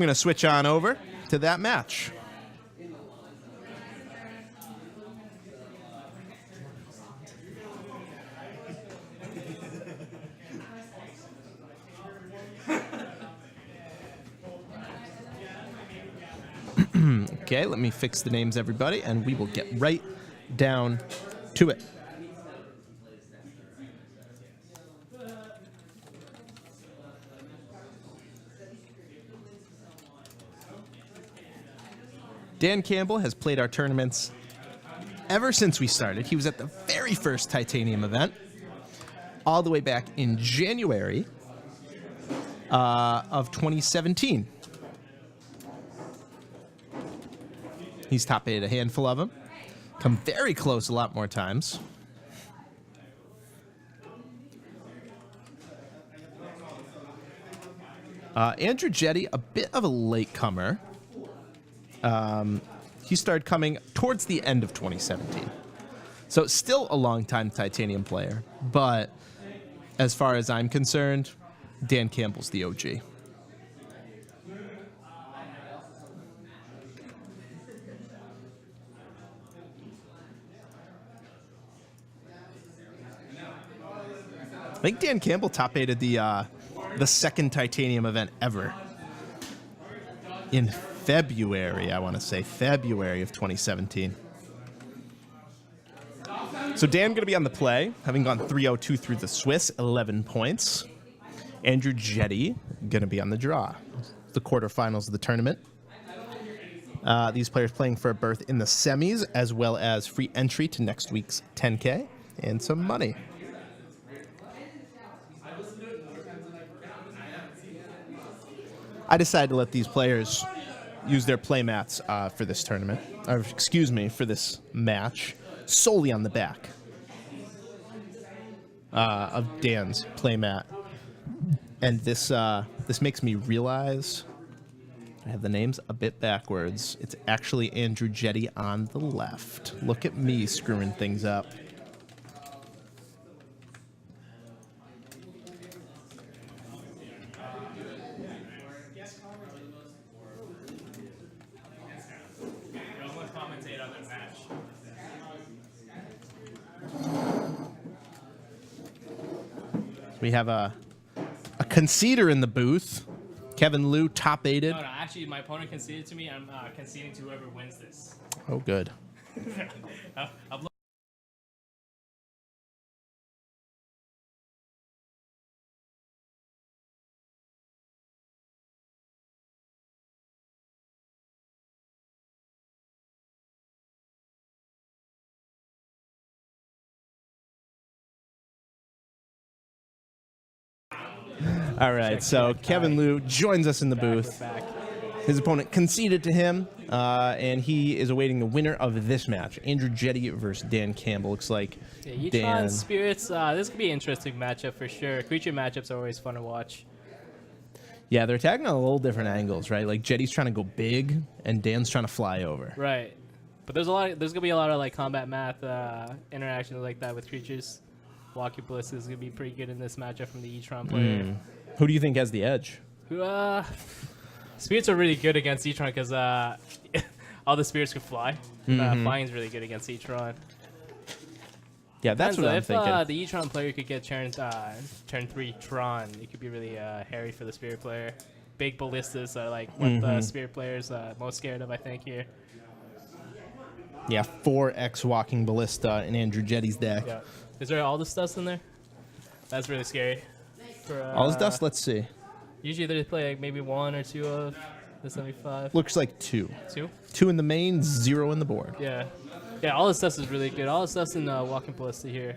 going to switch on over to that match. Okay, let me fix the names, everybody, and we will get right down to it. Dan Campbell has played our tournaments ever since we started. He was at the very first Titanium event, all the way back in January of 2017. He's top 8 a handful of them. Come very close a lot more times. Andrew Jette, a bit of a latecomer. He started coming towards the end of 2017. So still a long-time Titanium player. But as far as I'm concerned, Dan Campbell's the OG. I think Dan Campbell top 8'd the second Titanium event ever in February, I want to say. February of 2017. So Dan going to be on the play, having gone 3-0-2 through the Swiss, 11 points. Andrew Jette going to be on the draw, the quarterfinals of the tournament. These players playing for a berth in the semis, as well as free entry to next week's 10K and some money. I decided to let these players use their play mats for this tournament, or excuse me, for this match, solely on the back of Dan's play mat. And this this makes me realize I have the names a bit backwards. It's actually Andrew Jette on the left. Look at me screwing things up. We have a conceder in the booth. Kevin Liu, top 8'd. No, actually, my opponent conceded to me. I'm conceding to whoever wins this. Oh, good. All right, so Kevin Liu joins us in the booth. His opponent conceded to him, and he is awaiting the winner of this match. Andrew Jette versus Dan Campbell. Looks like Dan. Bant Spirits, this could be an interesting matchup for sure. Creature matchups are always fun to watch. Yeah, they're attacking on a little different angles, right? Like Jetty's trying to go big, and Dan's trying to fly over. Right, but there's gonna be a lot of like combat math interactions like that with creatures. Walking Ballista is gonna be pretty good in this matchup from the Tron player. Who do you think has the edge? Spirits are really good against Tron because all the spirits can fly. Flying is really good against Tron. Yeah, that's what I'm thinking. If the Tron player could get turn 3 Tron, it could be really hairy for the Spirit player. Big ballistas are like what the Spirit players most scared of, I think, here. Yeah, 4x Walking Ballista in Andrew Jetty's deck. Yeah. Is there all this dust in there? That's really scary. For, all this dust? Let's see. Usually they play like maybe 1 or 2 of the 75. Looks like 2. 2? 2 in the main, 0 in the board. Yeah. Yeah, all this dust is really good. All this dust in Walking Ballista here.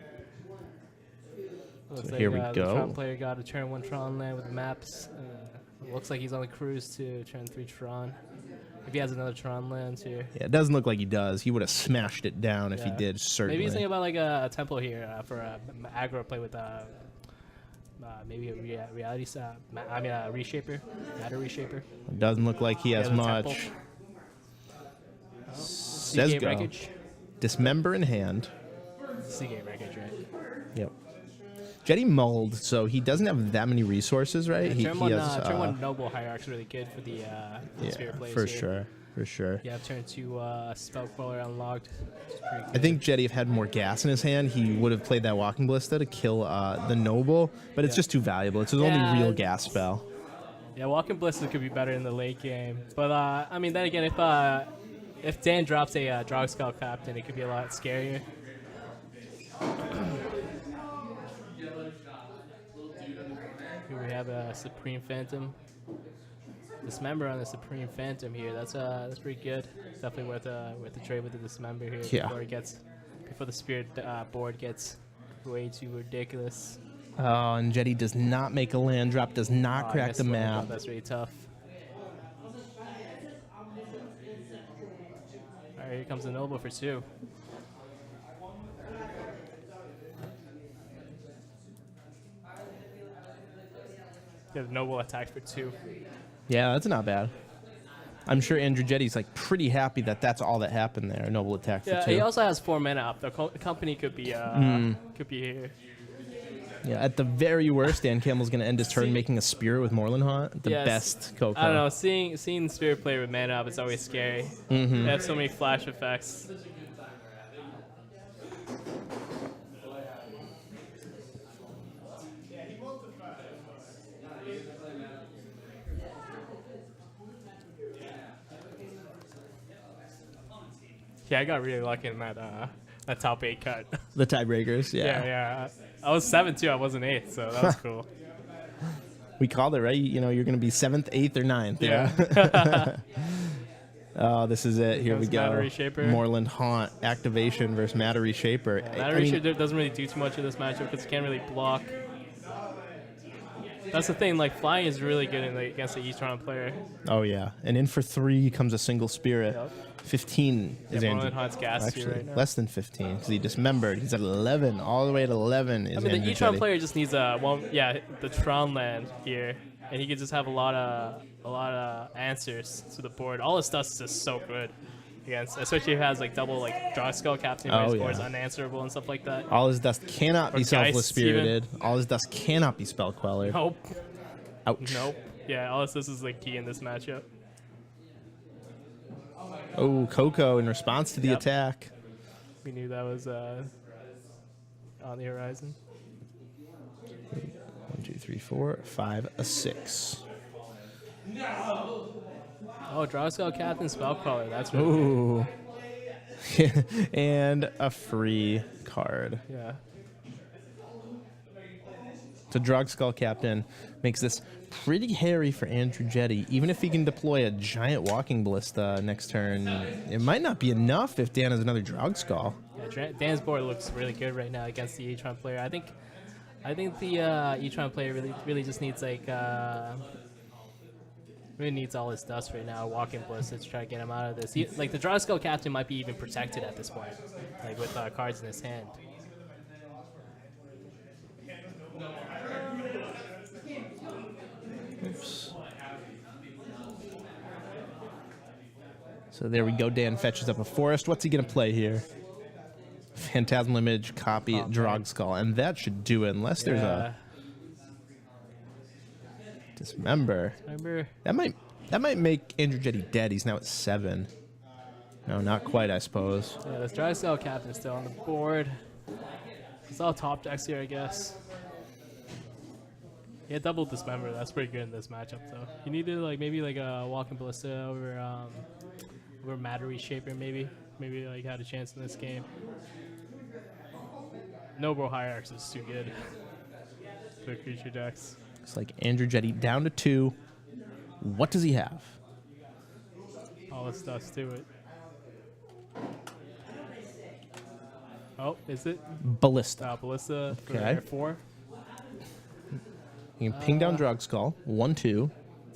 Looks So like, here we the go. Tron player got a turn 1 Tron land with maps. Looks like he's on the cruise to turn 3 Tron. If he has another Tron land too. Yeah, it doesn't look like he does. He would have smashed it down if he did, certainly. Maybe he's thinking about like a temple here for aggro play with maybe a reality reshaper, matter reshaper. It doesn't look like he has much. Says go. Wreckage. Dismember in hand. Seagate Wreckage, right? Yep. Jette mulled, so he doesn't have that many resources, right? Turn one Noble Hierarch's really good for the Spirit players for here. sure, for sure. You have turn 2 Spell Queller unlocked. I think Jette, if had more gas in his hand, he would have played that Walking Ballista to kill the Noble, but it's just too valuable. It's his only real gas spell. Yeah, Walking Ballista could be better in the late game. But, I mean, then again, if Dan drops a Drogskull Captain, it could be a lot scarier. Here we have a Supreme Phantom. Dismember on the Supreme Phantom here. That's pretty good. Definitely worth a trade with the Dismember here before the Spirit board gets way too ridiculous. Oh, and Jette does not make a land drop, does not crack the map. That's really tough. All right, here comes the Noble for 2. Yeah, the Noble attack for 2. Yeah, that's not bad. I'm sure Andrew Jette's like pretty happy that that's all that happened there. Noble attack for 2. Yeah, he also has 4 mana up. The company could be here. Yeah, at the very worst, Dan Campbell's going to end his turn making a Spirit with Moorland Haunt. The best Coco. I don't know. Seeing Spirit player with mana up is always scary. They have so many flash effects. Yeah, I got really lucky in that top 8 cut. The tiebreakers, Yeah. I was 7 too. I wasn't 8, so that was cool. We called it, right? You know, you're going to be 7th, 8th, or 9th. Yeah. Oh, this is it. Here we go. Matter Reshaper. Moorland Haunt activation versus Matter Reshaper. Matter Reshaper doesn't really do too much in this matchup because it can't really block. That's the thing. Like flying is really good against the E-Tron player. Oh yeah, and in for 3 comes a single Spirit. Yep. 15 is Andrew. Moorland Haunt's gas Actually, right now. less than 15 because he dismembered. He's at 11, all the way at 11. Is I mean, Andrew the E-Tron Jette. player just needs the Tron land here, and he could just have a lot of answers to the board. All his stuff is just so good against, especially if he has like double like Drogskull Captain, where his board's unanswerable and stuff like that. All his dust cannot be Geist, Selfless Spirited. All his dust cannot be Spell Queller. Nope. Ouch. Nope. Yeah, all this is like key in this matchup. Oh, Coco in response to the attack. We knew that was on the horizon. 1, 2, 3, 4, 5, a 6. Oh, Drogskull Captain Spell Queller. That's really Ooh. And a free card. good. Yeah. So Drogskull Captain makes this pretty hairy for Andrew Jette. Even if he can deploy a giant Walking Ballista next turn, it might not be enough if Dan has another Drogskull. Yeah, Dan's board looks really good right now against the E-Tron player. I think the E-Tron player really just needs really needs all his dust right now. Walking Ballista to try to get him out of this. Like the Drogskull Captain might be even protected at this point, like with cards in his hand. Oops. So there we go. Dan fetches up a forest. What's he going to play here? Phantasmal Image, copy, Drogskull. And that should do it unless there's a Dismember. That might make Andrew Jette dead. He's now at 7. No, not quite, I suppose. Yeah, this Drogskull Captain is still on the board. It's all top decks here, I guess. Yeah, double Dismember. That's pretty good in this matchup, though. You need to maybe a Walking Ballista over Matter Reshaper, maybe had a chance in this game. Noble Hierarchs is too good for creature decks. It's like Andrew Jette down to 2. What does he have? All this stuff's to it. Oh, is it? Ballista. Ballista Okay. for 4. You can ping down Drogskull. 1, 2.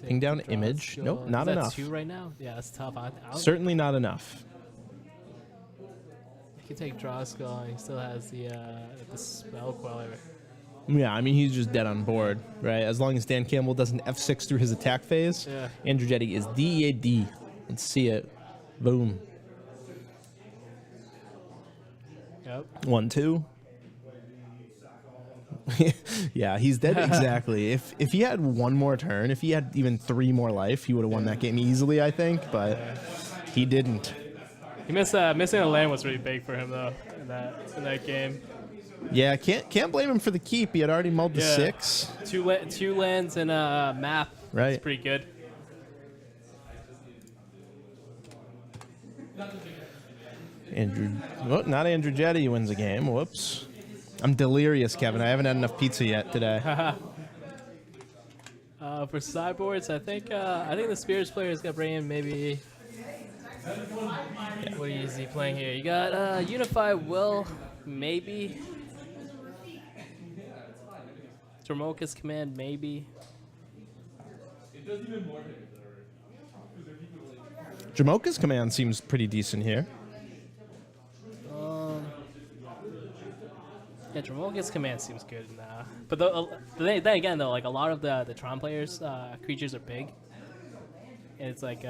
Ping down Image. Nope, not enough. 2 right now? Yeah, that's tough. Certainly not enough. He can take Drogskull and he still has the Spell Queller. Yeah, I mean, he's just dead on board, right? As long as Dan Campbell doesn't F6 through his attack phase, Yeah. Andrew Jette is DAD. Let's see it. Boom. Yep. 1, 2. Yeah, he's dead exactly. If he had one more turn, if he had even 3 more life, he would have won that game easily, I think. But he didn't. He missing a land was really big for him though in that game. Yeah, can't blame him for the keep. He had already mulled to 6. Two lands and a map. Right. It's pretty good. Not Andrew Jette wins a game. Whoops. I'm delirious, Kevin. I haven't had enough pizza yet today. For sideboards, I think the Spirits player is gonna bring in maybe. What is he playing here? You got Unify Will, maybe. Dromoka's Command, maybe. Jamoka's Command seems pretty decent here. Yeah, Dromoka's Command seems good. But then again, though, like a lot of the Tron players, creatures are big. And it's like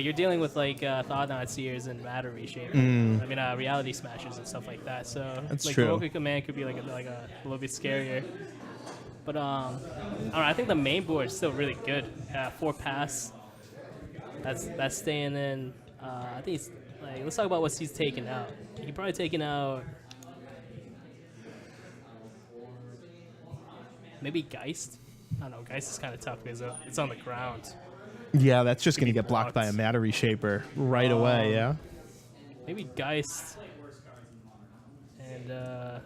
you're dealing with like Thought-Knot Seers and Matter Reshaper. I mean, Reality Smashers and stuff like that. So that's like true. Dromoka Command could be like a little bit scarier. But I don't know, I think the main board is still really good. 4 pass. That's staying in. I think he's like, let's talk about what he's taking out. He probably taken out maybe Geist. I don't know. Geist is kind of tough because it's on the ground. Yeah, that's just going to get blocked by a Matter Reshaper right away, yeah? Maybe Geist. And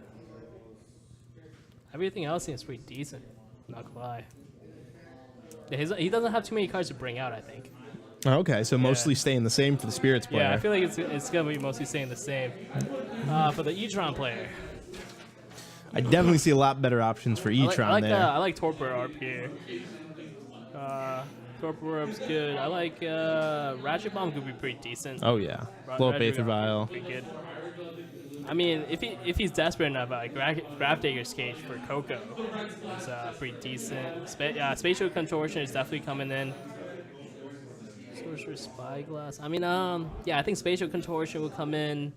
everything else seems pretty decent. Not gonna lie. Yeah, he doesn't have too many cards to bring out, I think. Okay, so mostly staying the same for the Spirits player. Yeah, I feel like it's going to be mostly staying the same. For the E-Tron player. I definitely see a lot better options for E-Tron there. I like Torpor Arp here. Torpor Arp's good. I like Ratchet Bomb could be pretty decent. Oh yeah, blow up Aether Vial. Pretty good. I mean, if he's desperate enough, Grafdigger's Cage for Coco is pretty decent. Spatial Contortion is definitely coming in. Sorcerer's Spyglass. I mean, yeah, I think Spatial Contortion will come in.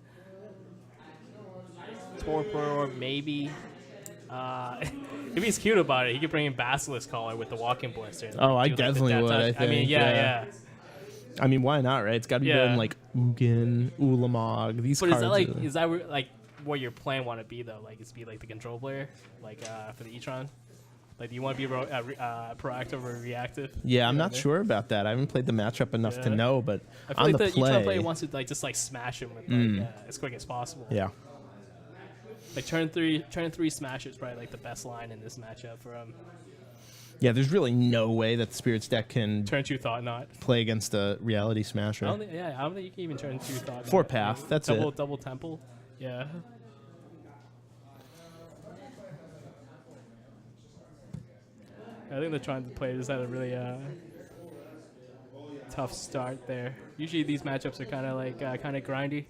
Torpor or maybe. If he's cute about it, he could bring in Basilisk Caller with the Walking Blister. Oh, I definitely would. I think. I mean, yeah. I mean, why not, right? It's got to be good in like Ugin, Ulamog, these cards. But is that like what your plan want to be though? Like, is to be like the control player, like for the E-Tron? Like, do you want to be proactive or reactive? Yeah, I'm not sure about that. I haven't played the matchup enough to know, but I feel on like the play, E-Tron player wants to like just like smash him with as quick as possible. Yeah. Like turn three smash is probably like the best line in this matchup for him. Yeah, there's really no way that the Spirits deck can turn 2 Thought-Knot play against a Reality Smasher. I don't think you can even turn 2 Thought-Knot. 4 path, that's it. Double Temple, yeah. I think the Tron player just had a really tough start there. Usually these matchups are kind of grindy.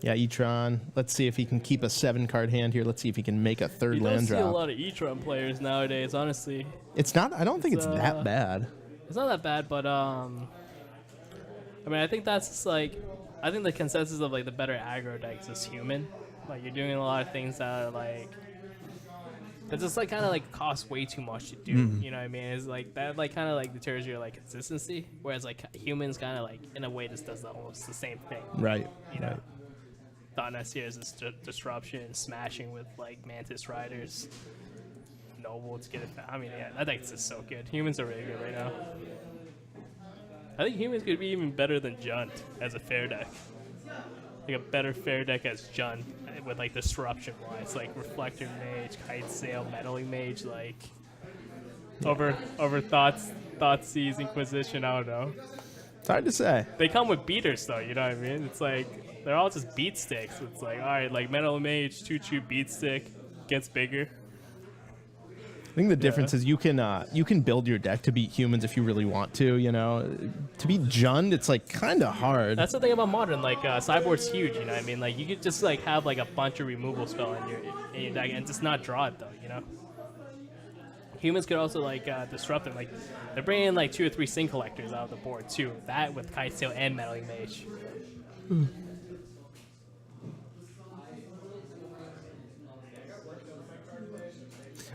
Yeah, E-Tron. Let's see if he can keep a 7-card hand here. Let's see if he can make a third land drop. You see a lot of E-Tron players nowadays, honestly. It's not. I don't think it's that bad. It's not that bad, but I mean, I think that's just like, I think the consensus of like the better aggro decks is human. Like, you're doing a lot of things that are like, that just like kind of like cost way too much to do. You know what I mean? It's like that like kind of like deters your like consistency. Whereas like humans kind of like in a way just does almost the same thing. Right. You know. Thought-Knot Seers is disruption, smashing with like Mantis Riders, Noble to get it. I mean, yeah, that deck is just so good. Humans are really good right now. I think humans could be even better than Junt as a fair deck. Like a better fair deck as Junt with like disruption wise, like Reflector Mage, Kite Sail, Meddling Mage, like over Thoughtseize, Inquisition. I don't know. It's hard to say. They come with beaters though, you know what I mean? It's like they're all just beat sticks. It's like, all right, like Metal Mage, 2/2 beat stick gets bigger. I think the difference is you can build your deck to beat humans if you really want to. You know, to beat Jund, it's like kind of hard. That's the thing about modern. Like sideboard's huge. You know what I mean? Like you could just like have like a bunch of removal spell in your deck and just not draw it though. You know. Humans could also like disrupt them. Like they're bringing like 2 or 3 Sin Collectors out of the board too. That with Kite Sail and Meddling Mage.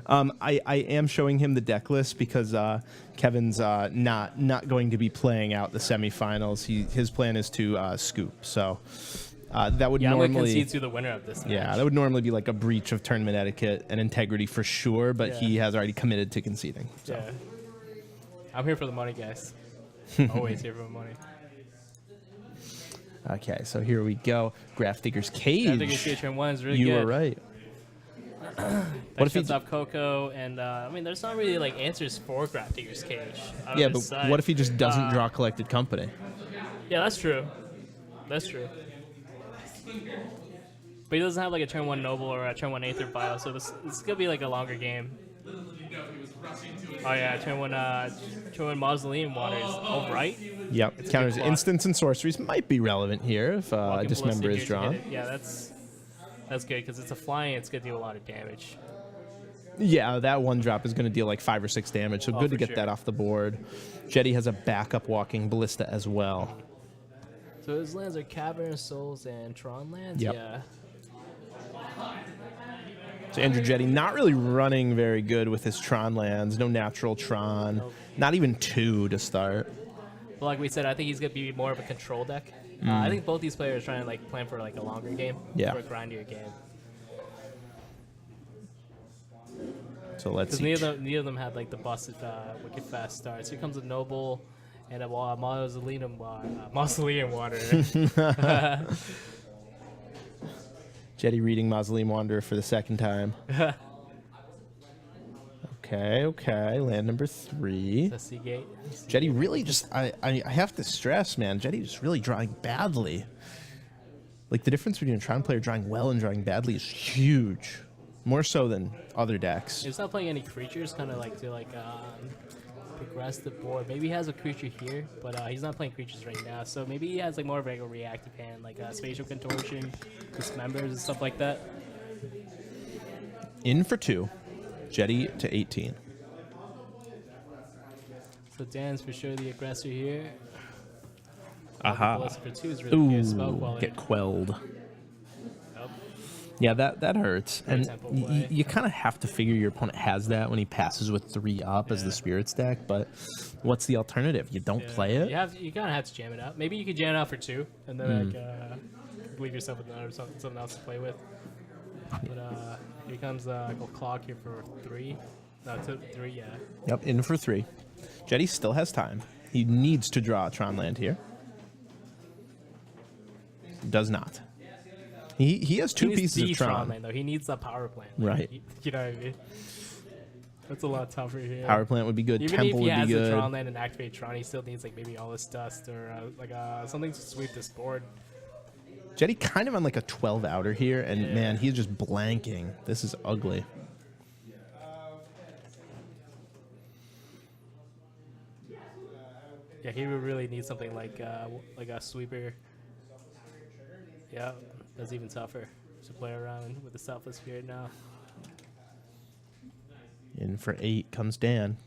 I am showing him the deck list because Kevin's not going to be playing out the semifinals. His plan is to scoop. So that would normally I'm gonna concede to the winner of this match. Yeah, that would normally be like a breach of tournament etiquette and integrity for sure. But he has already committed to conceding. So. Yeah. I'm here for the money, guys. Always here for the money. Okay, so here we go. Graph Digger's Cage. Graph Digger's Cage turn 1 is really good. You were right. What if he off Coco, and I mean, there's not really like answers for Graph Digger's Cage. Yeah, but what if he just doesn't draw Collected Company? Yeah, that's true. That's true. But he doesn't have like a turn 1 Noble or a turn 1 Aether Vial, so this gonna be like a longer game. Oh yeah, turn 1 Mausoleum Waters. Oh right. Yep. It's Counters instants and sorceries might be relevant here if Dismember is drawn. Yeah, that's good because it's a flying. It's gonna deal a lot of damage. Yeah, that one drop is going to deal like 5 or 6 damage, so good to get that off the board. Jette has a backup Walking Ballista as well. So his lands are Cavern, Souls, and Tron lands? Yep. Yeah. So Andrew Jette not really running very good with his Tron lands. No natural Tron. Nope. Not even 2 to start. But like we said, I think he's going to be more of a control deck. I think both these players are trying to like plan for like a longer game. Yeah. For a grindier game. So let's see. Neither of them had like the busted wicked fast starts. Here comes a Noble and a Mausoleum Water. Jette reading Mausoleum Wanderer for the second time. Okay. Land number 3. The Seagate. Jette really just, I have to stress, man, Jette just really drawing badly. Like, the difference between a Tron player drawing well and drawing badly is huge. More so than other decks. He's not playing any creatures, kind of like to like progress the board. Maybe he has a creature here, but he's not playing creatures right now. So maybe he has like more of like a reactive hand, like Spatial Contortion, Dismembers, and stuff like that. In for 2. Jette to 18. So Dan's for sure the aggressor here. Aha. For 2 is really good. Spell quality. Get quelled. Nope. Yeah, that hurts. And you kind of have to figure your opponent has that when he passes with 3 up as the Spirits deck, but what's the alternative? You don't play it? You kind of have to jam it out. Maybe you could jam it out for 2, and then leave yourself with something else to play with. But here comes Clock here for 3. No, 3, yeah. Yep, in for 3. Jette still has time. He needs to draw a Tron land here. Does not. He has 2 pieces of Tron. Land, though. He needs a power plant. Right. You know what I mean? That's a lot tougher here. Power plant would be good. Even Temple if he would has be good. a Tron land and activate Tron, he still needs like maybe all this dust or something to sweep this board. Jette kind of on like a 12 outer here, and man, he's just blanking. This is ugly. Yeah, he would really need something like a sweeper. Yeah, that's even tougher to play around with the Selfless Spirit now. In for 8 comes Dan.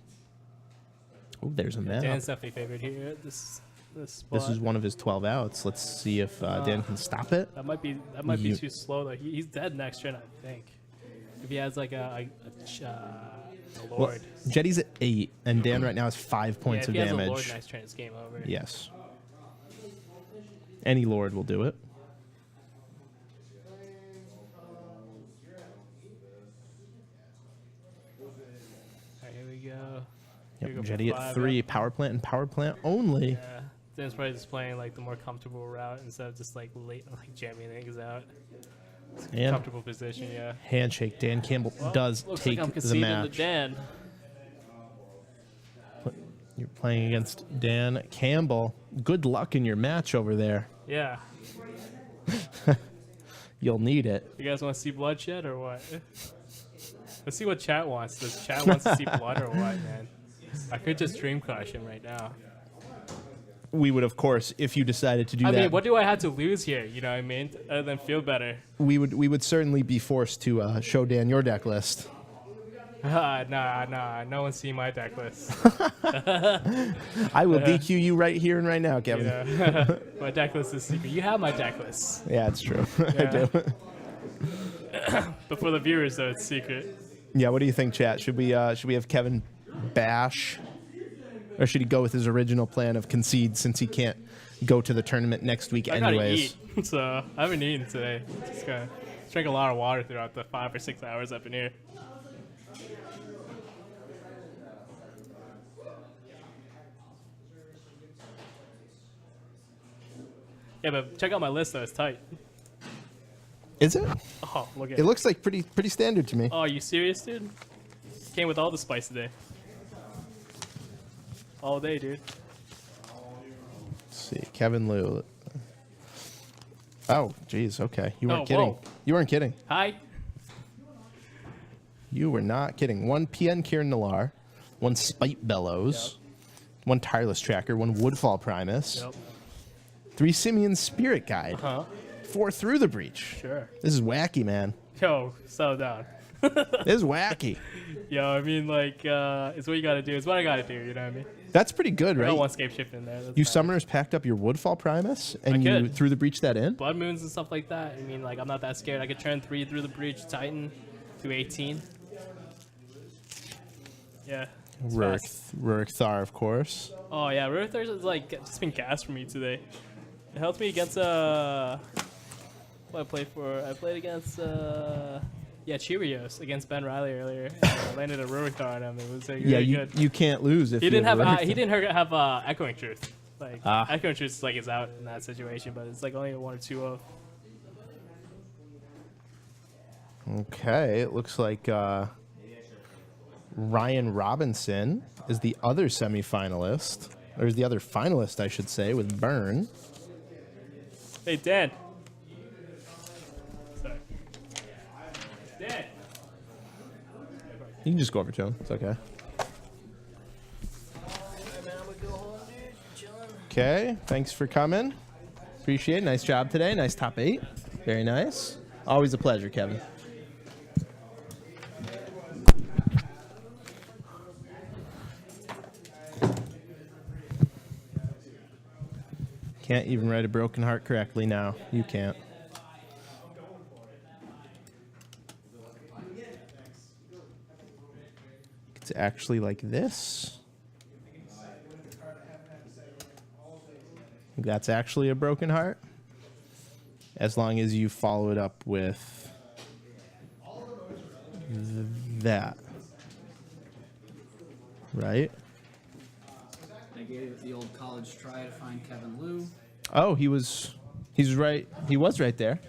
Oh, there's a map. Dan's definitely favored here. This spot. This is one of his 12 outs. Let's see if Dan can stop it. That might be too slow though. He's dead next turn, I think. If he has like a Lord. Well, Jette's at 8, and Dan right now has 5 points of damage. If he has a Lord next turn, it's game over. Yes. Any Lord will do it. Alright, here we go. Yep, Jette at 3. Power plant and power plant only. Yeah. Dan's probably just playing like the more comfortable route instead of just like jamming things out. And comfortable position, yeah. Handshake. Dan Campbell does take like the match. To Dan. You're playing against Dan Campbell. Good luck in your match over there. Yeah. You'll need it. You guys want to see bloodshed or what? Let's see what chat wants. Does chat wants to see blood or what, man? I could just stream crush him right now. We would, of course, if you decided to do that. I mean, what do I have to lose here? You know what I mean? Other than feel better. We would certainly be forced to show Dan your deck list. Nah. No one's seen my deck list. I will DQ you right here and right now, Kevin. Yeah. My deck list is secret. You have my deck list. Yeah, it's true. Yeah. I do. But for the viewers, though, it's secret. Yeah, what do you think, chat? Should we have Kevin bash, or should he go with his original plan of concede since he can't go to the tournament next week anyways? I gotta eat, so I haven't eaten today. Just gonna drink a lot of water throughout the 5 or 6 hours I've been here. Yeah, but check out my list though, it's tight. Is it? Oh, look at it. It looks like pretty standard to me. Oh, are you serious, dude? Came with all the spice today. All day, dude. Let's see, Kevin Liu. Oh, geez, okay. You weren't kidding. Whoa. You weren't kidding. Hi. You were not kidding. 1 PN Kieran Nallar, 1 Spite Bellows, 1 Tireless Tracker, 1 Woodfall Primus, 3 Simeon Spirit Guide, 4 Through the Breach. Sure. This is wacky, man. Yo, settle down. This is wacky. Yo, I mean, like, it's what you gotta do. It's what I gotta do, you know what I mean? That's pretty good, right? No one scape shift in there. You summoners packed up your Woodfall Primus and you threw the breach that in? Blood Moons and stuff like that. I mean, like, I'm not that scared. I could turn 3 through the breach, Titan, through 18. Yeah. Rurik Thar, of course. Oh, yeah. Rurik Thar is, like, just been gas for me today. It helped me against, what I played for? I played against, Cheerios against Ben Riley earlier. I landed a Rurik Thar on him. It was like, really good. You can't lose if he didn't have Rurik he didn't have Echoing Truth. Like Echoing Truth is like is out in that situation, but it's like only a 1 or 2 of. Okay, it looks like Ryan Robinson is the other semifinalist, or is the other finalist, I should say, with Burn. Hey, Dan. Sorry. Dan. You can just go over to him. It's okay. Okay, thanks for coming. Appreciate it. Nice job today. Nice top 8. Very nice. Always a pleasure, Kevin. Can't even write a broken heart correctly now. You can't. It's actually like this. That's actually a broken heart. As long as you follow it up with that. Right? I gave it the old college try to find Kevin Liu. Oh, he's right. He was right there.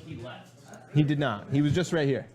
He left. He did not. He was just right here.